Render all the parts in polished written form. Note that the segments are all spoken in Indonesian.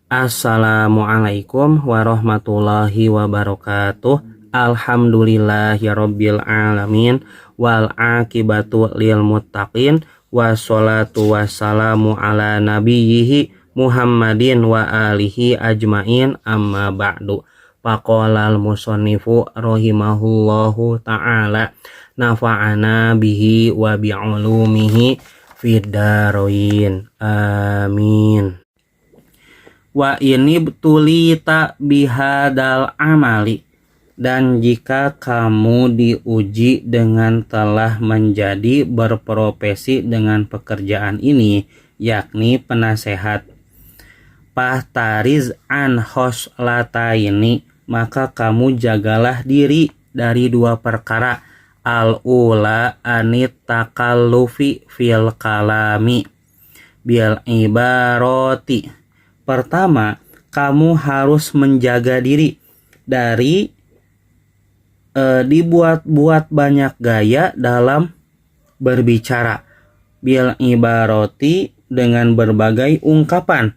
Assalamualaikum warahmatullahi wabarakatuh. Alhamdulillahirabbil alamin wal aqibatu lil muttaqin wassalatu wassalamu ala nabiyhi Muhammadin wa alihi ajmain amma ba'du. Faqala al-musannifu rahimahullahu ta'ala nafa'ana bihi wa bi'ulumihi fid dharain. Amin. Wa ini tulita bihadal amali, dan jika kamu diuji dengan telah menjadi berprofesi dengan pekerjaan ini, yakni penasehat, pahtariz an khoslataini, maka kamu jagalah diri dari dua perkara. Al-ula anit takallufi fil kalami bil ibaroti. Pertama, kamu harus menjaga diri dari dibuat-buat banyak gaya dalam berbicara. Bil ibaroti, dengan berbagai ungkapan.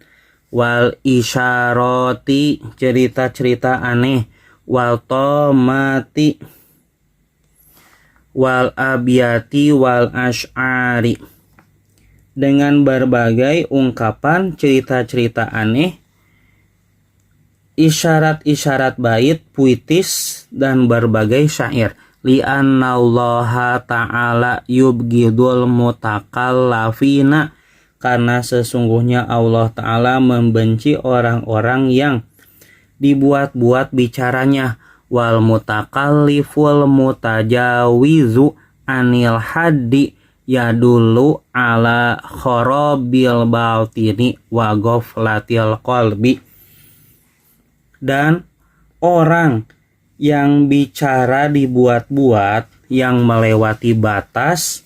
Wal isyaroti, cerita-cerita aneh. Wal tomati, wal abiyati, wal ash'ari, dengan berbagai ungkapan, cerita-cerita aneh, isyarat-isyarat bait, puitis, dan berbagai syair. Li'annallaha ta'ala yubghidul mutakallafina, karena sesungguhnya Allah Ta'ala membenci orang-orang yang dibuat-buat bicaranya. Wal mutakalliful mutajawizu anil haddi yadullu ala kharabil batini wa ghaflatil qalbi. Dan orang yang bicara dibuat-buat, yang melewati batas,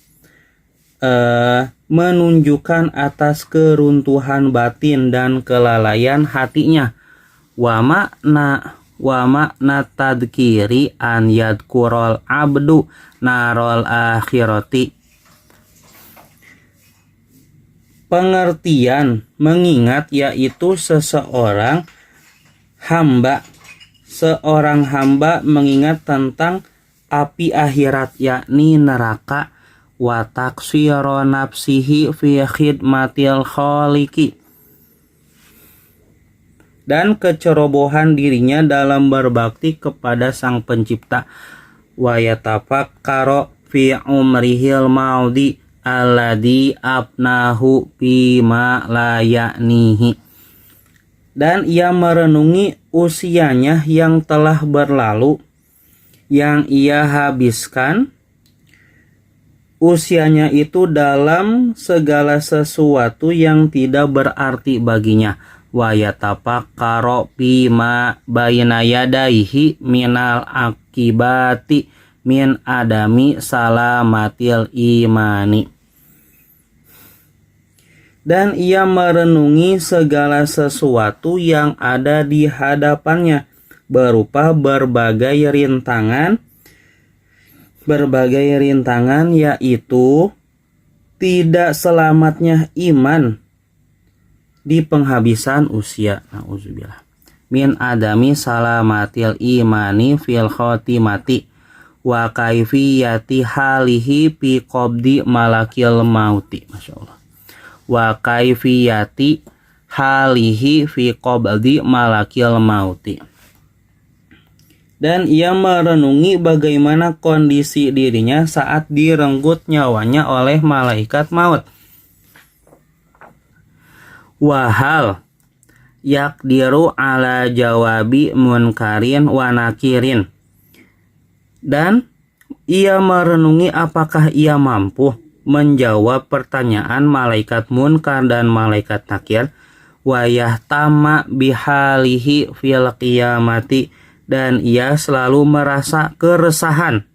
menunjukkan atas keruntuhan batin dan kelalaian hatinya. Wa makna tadkiri an yadkurul abdu narol akhirati. Pengertian mengingat yaitu seorang hamba mengingat tentang api akhirat, yakni neraka. Wa taksiro nafsihi fi khidmatil khaliqi, dan kecerobohan dirinya dalam berbakti kepada sang pencipta. Wa yatafakkaro fi umrihil maudi alladhi abnahu bima la ya'nihi, dan ia merenungi usianya yang telah berlalu, yang ia habiskan usianya itu dalam segala sesuatu yang tidak berarti baginya. Wa yatafakkaro bima bayna yadaihi minal akibati min adami salamatil imani, dan ia merenungi segala sesuatu yang ada di hadapannya berupa berbagai rintangan, yaitu tidak selamatnya iman di penghabisan usia. Nauzubillah. Min adami salamatil imani fil khotimati wa kaifiyati halihi fi qabdi malakil mauti. Masya Allah. Wa kaifiyati halihi fi qabdi malakil mauti, dan ia merenungi bagaimana kondisi dirinya saat direnggut nyawanya oleh malaikat maut. Wahal yakdiru ala jawabi munkarin wa nakirin, dan ia merenungi apakah ia mampu menjawab pertanyaan malaikat munkar dan malaikat nakir. Wa yahtama bihalihi fil qiyamati, dan ia selalu merasa keresahan,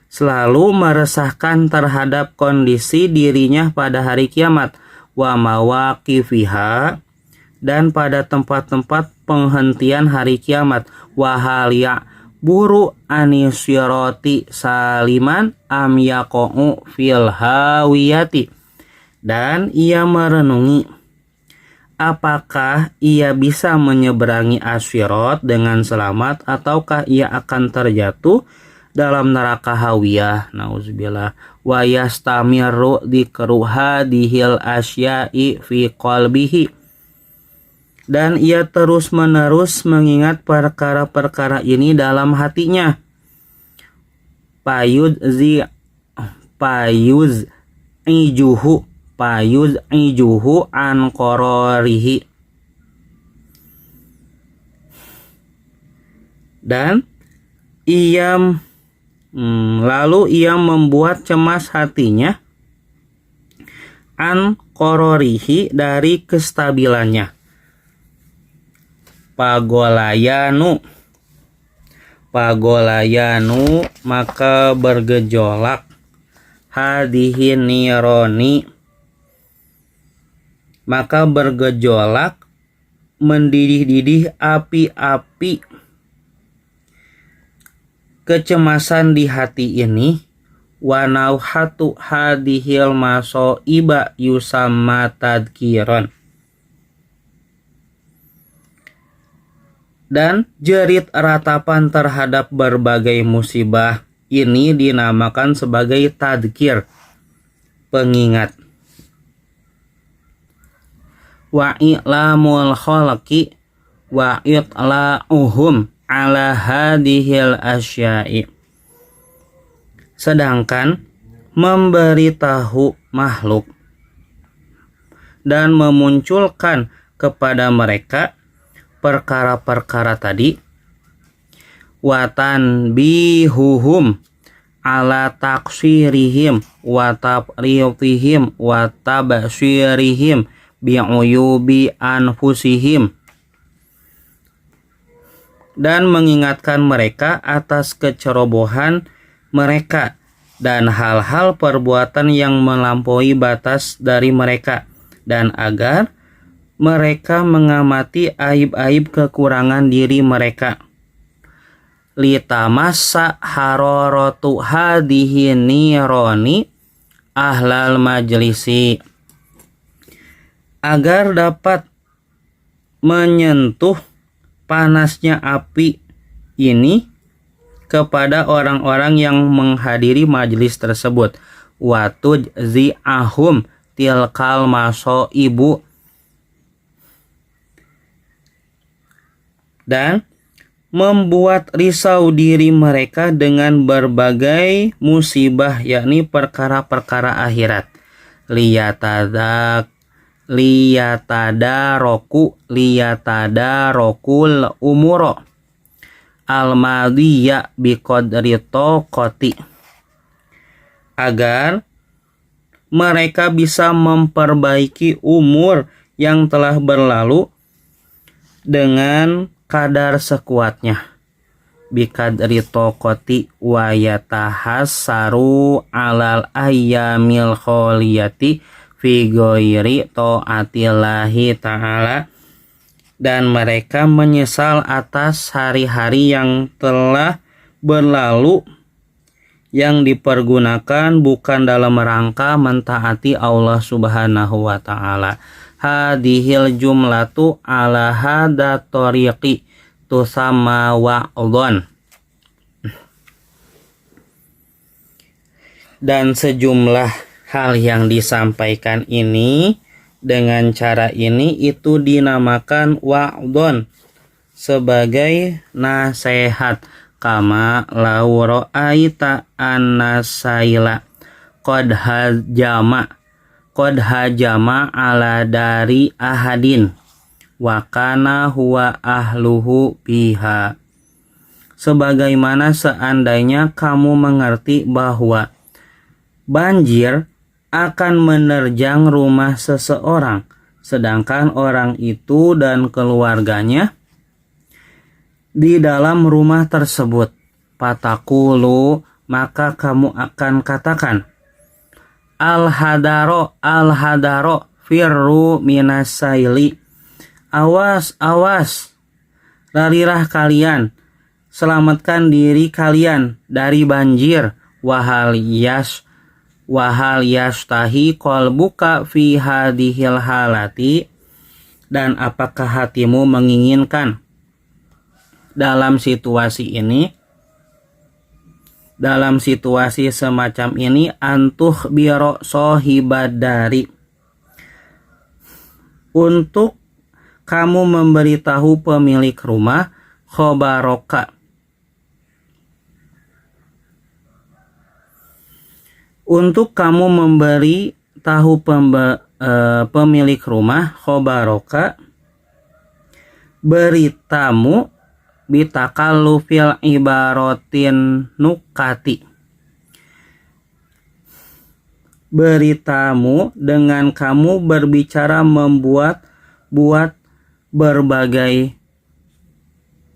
selalu meresahkan terhadap kondisi dirinya pada hari kiamat. Wa mawaqifiha, dan pada tempat-tempat penghentian hari kiamat. Wa haliya buru anisyiroti saliman am yaqo'u fil hawiyati, dan ia merenungi apakah ia bisa menyeberangi As-Sirat dengan selamat ataukah ia akan terjatuh dalam neraka hawiyah. Nauzubillah. Wa yastamiru dzikru hadhil asya'i fi qalbihi. Dan ia terus-menerus mengingat perkara-perkara ini dalam hatinya. Payuz ijuhu an qararihi. Dan lalu ia membuat cemas hatinya an qararihi dari kestabilannya. Pagolayanu maka bergejolak hadihi nironi, maka bergejolak mendidih-didih api-api kecemasan di hati ini. Wanauhatu hadihil masoiba yusamma tadkiron. Dan jerit ratapan terhadap berbagai musibah ini dinamakan sebagai tadkir, pengingat. Wa i'lamul khalqi wa itla'uhum ala hadihil asya'i. Sedangkan memberitahu makhluk dan memunculkan kepada mereka perkara-perkara tadi, watan bihuhum ala taksirihim wa tabriyutihim wa tabsyirihim bi'uyubi anfusihim, dan mengingatkan mereka atas kecerobohan mereka dan hal-hal perbuatan yang melampaui batas dari mereka, dan agar mereka mengamati aib-aib kekurangan diri mereka. Litamassa hararatu hadihi nironi ahlal majlisi. Agar dapat menyentuh panasnya api ini kepada orang-orang yang menghadiri majelis tersebut. Watujzi'ahum tilkal masoibu. Dan membuat risau diri mereka dengan berbagai musibah, yakni perkara-perkara akhirat. Liyatadarokul umuro al-madiyya biqadri taqati. Agar mereka bisa memperbaiki umur yang telah berlalu dengan kadar sekuatnya. Biqadri taqati wa yatahassaru alal ayyamil kholiyati fi ghairi ta'atillahi ta'ala. Dan mereka menyesal atas hari-hari yang telah berlalu yang dipergunakan bukan dalam rangka mentaati Allah Subhanahu wa ta'ala. Hadihil jumlatu ala hada tariqi tusamma wa'dhan. Dan sejumlah hal yang disampaikan ini dengan cara ini itu dinamakan wa'dhan, sebagai nasihat. Kama lau ra'aita annasaila qad hajama ala dari ahadin wa kana huwa ahluhu biha. Sebagaimana seandainya kamu mengerti bahwa banjir akan menerjang rumah seseorang, sedangkan orang itu dan keluarganya di dalam rumah tersebut. Fatakulu, maka kamu akan katakan, al-hadaro firru minasaili. Awas, larilah kalian, selamatkan diri kalian dari banjir. Wahal yastahi qalbuka fi hadhil halati. Dan apakah hatimu menginginkan dalam situasi ini, dalam situasi semacam ini, antuh biro sohibadari, untuk kamu memberitahu pemilik rumah, khobaroka, untuk kamu memberi tahu pemilik rumah, khobaroka, beritamu, bitakallufil ibaratin nukati, beritamu dengan kamu berbicara membuat berbagai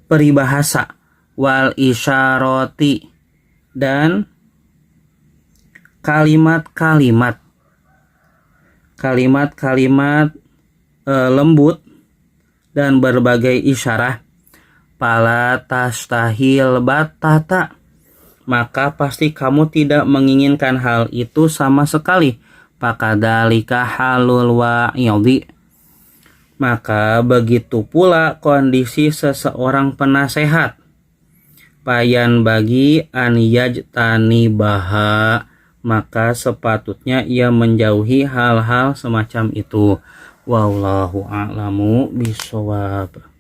peribahasa, wal isyaroti, dan kalimat-kalimat lembut dan berbagai isyarah. Pala tastahil batata, maka pasti kamu tidak menginginkan hal itu sama sekali. Pakadalika halul wa'idhi, maka begitu pula kondisi seseorang penasehat. Payan bagi an yajtani baha, maka sepatutnya ia menjauhi hal-hal semacam itu. Wallahu a'lamu bishawab.